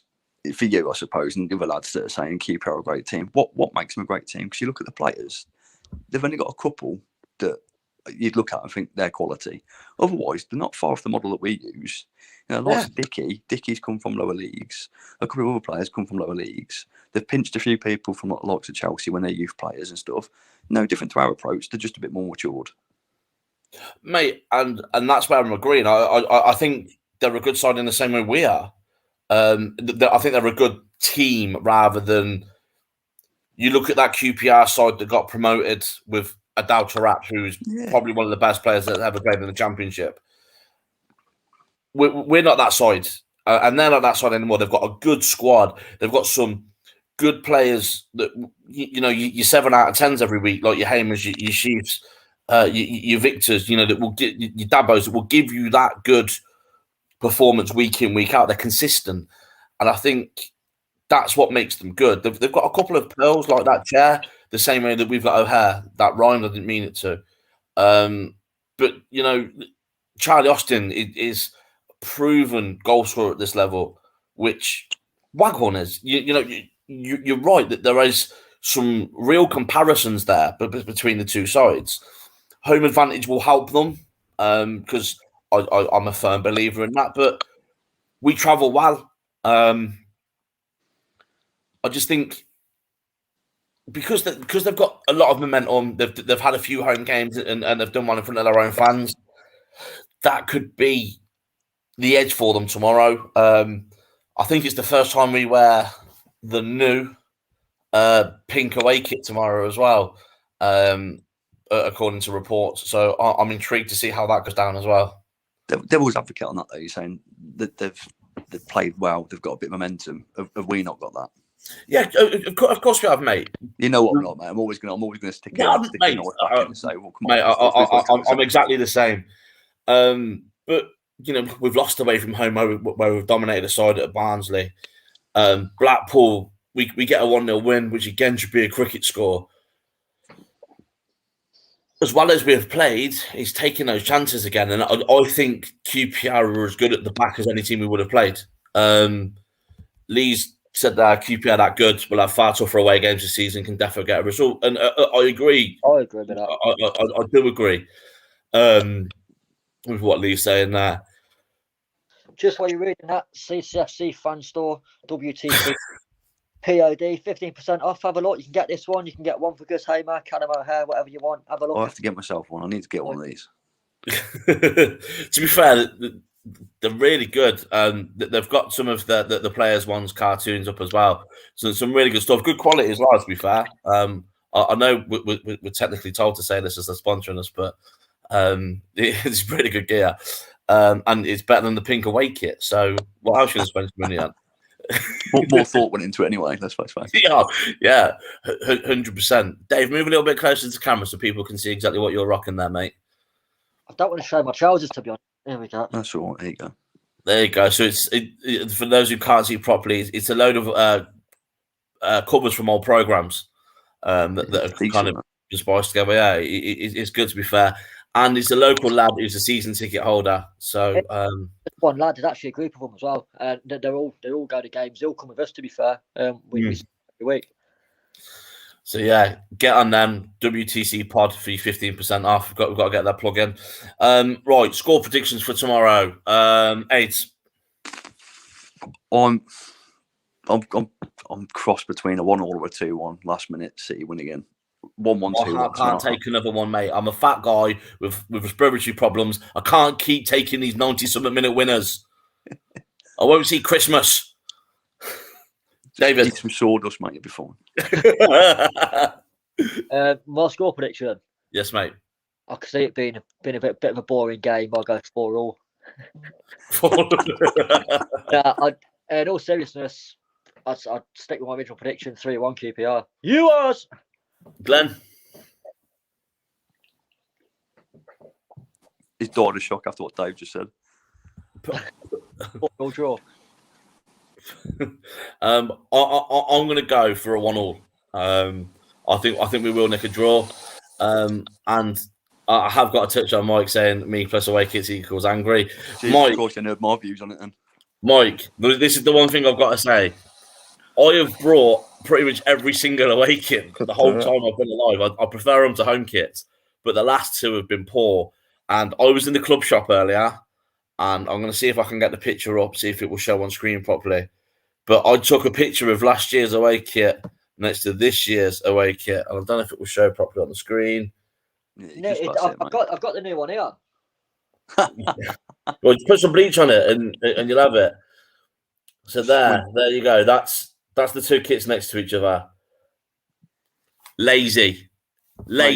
for you, I suppose, and the other lads that are saying QPR are a great team. What makes them a great team? Because you look at the players, they've only got a couple that you'd look at and think they're quality. Otherwise, they're not far off the model that we use. Like Dickie's come from lower leagues. A couple of other players come from lower leagues. They've pinched a few people from the likes of Chelsea when they're youth players and stuff. No different to our approach. They're just a bit more matured. Mate, and that's where I'm agreeing. I think they're a good side in the same way we are. I think they're a good team rather than you look at that QPR side that got promoted with Adal Taarabt, who's probably one of the best players that ever played in the Championship. We're not that side, and they're not that side anymore. They've got a good squad. They've got some good players that your 7 out of 10s every week, like your Hamers, your Chiefs, your Victors. That will get your Dabos that will give you that good performance week in, week out. They're consistent, and I think that's what makes them good. They've got a couple of pearls like that chair, the same way that we've got O'Hare. That rhymed. I didn't mean it to. But Charlie Austin is proven goal scorer at this level, which Waghorn is. You're right that there is some real comparisons there between the two sides. Home advantage will help them because I'm a firm believer in that. But we travel well. I just think because they've got a lot of momentum, they've had a few home games and they've done one in front of their own fans. That could be the edge for them tomorrow. I think it's the first time we wear the new pink away kit tomorrow as well, according to reports. So I'm intrigued to see how that goes down as well. Devil's advocate on that, though. You're saying that they've played well, they've got a bit of momentum. Have we not got that? Yeah, of course we have, mate. You know what I'm not, mate. I'm always going to stick it out and say, "Well, come on." I'm exactly the same. But we've lost away from home where we've dominated a side at Barnsley. Blackpool, we get a 1-0 win, which again should be a cricket score. As well as we have played, he's taking those chances again, and I think QPR are as good at the back as any team we would have played. Lee's said that QPR that good, will have far tougher away games this season, can definitely get a result, and I agree. I agree with that. I do agree with what Lee's saying there. Just while you're reading that, CCFC fan store, WTC, POD, 15% off. Have a look. You can get this one. You can get one for Gus Hamer, Callum O'Hare, whatever you want. Have a look. I have to get myself one. I need to get one of these. To be fair, they're really good. They've got some of the players' ones cartoons up as well. So some really good stuff. Good quality as well, to be fair. I know we're technically told to say this as they're sponsoring us, but it's pretty good gear. And it's better than the pink away kit. So what else should I spend money on? More thought went into it anyway. Let's face it. Yeah, 100%. Dave, move a little bit closer to the camera so people can see exactly what you're rocking there, mate. I don't want to show my trousers, to be honest. There we go. That's all right. There you go. There you go. So it's for those who can't see properly, it's a load of covers from old programs that are kind of spiced together. Yeah, it's good, to be fair. And it's a local lad who's a season ticket holder. So one lad, there's actually a group of them as well. They all go to games. They all come with us, to be fair. We see every week. So yeah, get on them. WTC Pod for your 15% off. We've got to get that plug in. Right, score predictions for tomorrow. 8. I'm crossed between a 1-1 or a 2-1. Last minute, City win again. 1-1, 2-1. I can't take another one, mate. I'm a fat guy with respiratory problems. I can't keep taking these 90-something minute winners. I won't see Christmas. David. Eat some sawdust, mate. You'll be fine. My score prediction. Yes, mate. I can see it being a bit of a boring game. I'll go 4-4. In all seriousness, I'd stick with my original prediction: 3-1 QPR. Yours, Glenn. He's died of shock after what Dave just said. All draw. I'm going to go for a 1-1. I think we will nick a draw. And I have got a touch on Mike saying me plus away kits equals angry. Jeez, Mike, of course, I know my views on it then. Mike, this is the one thing I've got to say. I have brought pretty much every single away kit the whole time I've been alive. I prefer them to home kits, but the last two have been poor. And I was in the club shop earlier, and I'm going to see if I can get the picture up, see if it will show on screen properly. But I took a picture of last year's away kit next to this year's away kit, and I don't know if it will show properly on the screen. Yeah, I've got the new one here. Well, put some bleach on it, and you'll have it. So there you go. That's the two kits next to each other. Lazy. I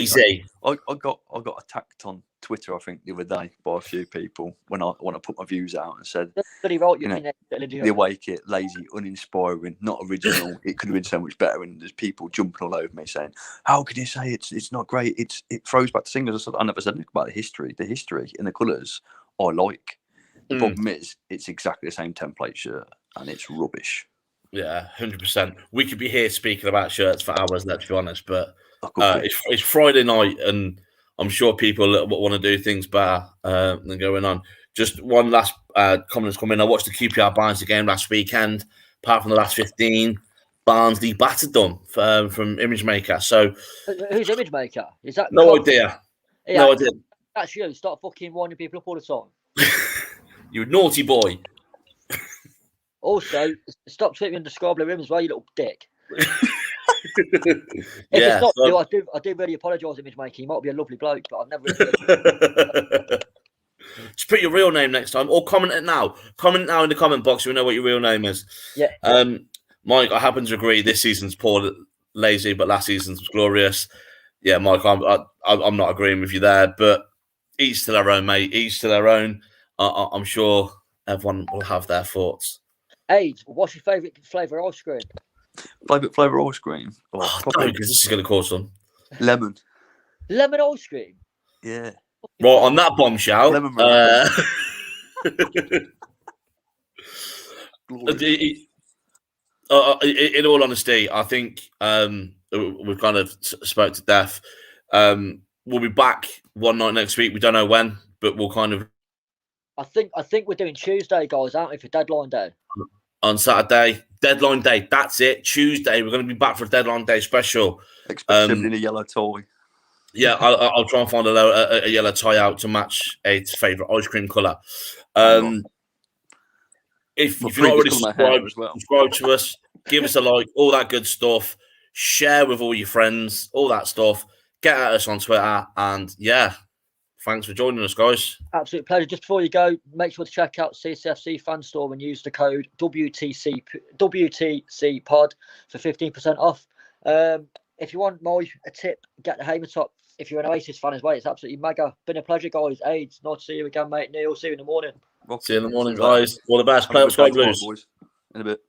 got attacked on Twitter, I think, the other day by a few people when I put my views out and said, the away kit, lazy, uninspiring, not original. It could have been so much better. And there's people jumping all over me saying, "How can you say it's not great? It throws back to singles." I said, I never said anything about the history. The history and the colours I like. The problem is it's exactly the same template shirt and it's rubbish. Yeah, 100%. We could be here speaking about shirts for hours, let's be honest, but it's Friday night and I'm sure people want to do things better than going on. Just one last comment come in. I watched the QPR Barnsley game last weekend. Apart from the last 15, Barnsley battered them from Imagemaker. So, who's Imagemaker? Is that no idea? Yeah, no idea. That's you. Start fucking winding people up all the time. You naughty boy. Also, stop tweeting under Scarborough Rim as well, you little dick. Yeah, it's not you, I do really apologise, Imagemaker. You might be a lovely bloke, but I've never really Just put your real name next time, or comment it now. Comment now in the comment box so we know what your real name is. Yeah. Mike, I happen to agree. This season's poor, lazy, but last season's was glorious. Yeah, Mike, I'm not agreeing with you there, but each to their own, mate. Each to their own. I'm sure everyone will have their thoughts. Age, what's your favourite flavour of ice cream? Favourite flavour ice cream? Probably because this is going to cause some. Lemon. Lemon ice cream? Yeah. Right, on that bombshell. Lemon in all honesty, I think we've kind of spoke to death. We'll be back one night next week. We don't know when, but we'll kind of. I think we're doing Tuesday, guys, aren't we, for deadline day? On Saturday, deadline day. That's it. Tuesday, we're going to be back for a deadline day special. Expect something in a yellow tie. Yeah, I'll try and find a yellow tie out to match Aid's favourite ice cream colour. If you're not already subscribe to us, give us a like, all that good stuff. Share with all your friends, all that stuff. Get at us on Twitter, and yeah, thanks for joining us, guys. Absolute pleasure. Just before you go, make sure to check out CCFC Fan Store and use the code WTC Pod for 15% off. If you want a tip, get the Hamer top. If you're an Oasis fan as well, it's absolutely mega. Been a pleasure, guys. Aids, nice to see you again, mate. Neil, see you in the morning. See you in the morning, guys. All the best. Play up Sky Blues. In a bit.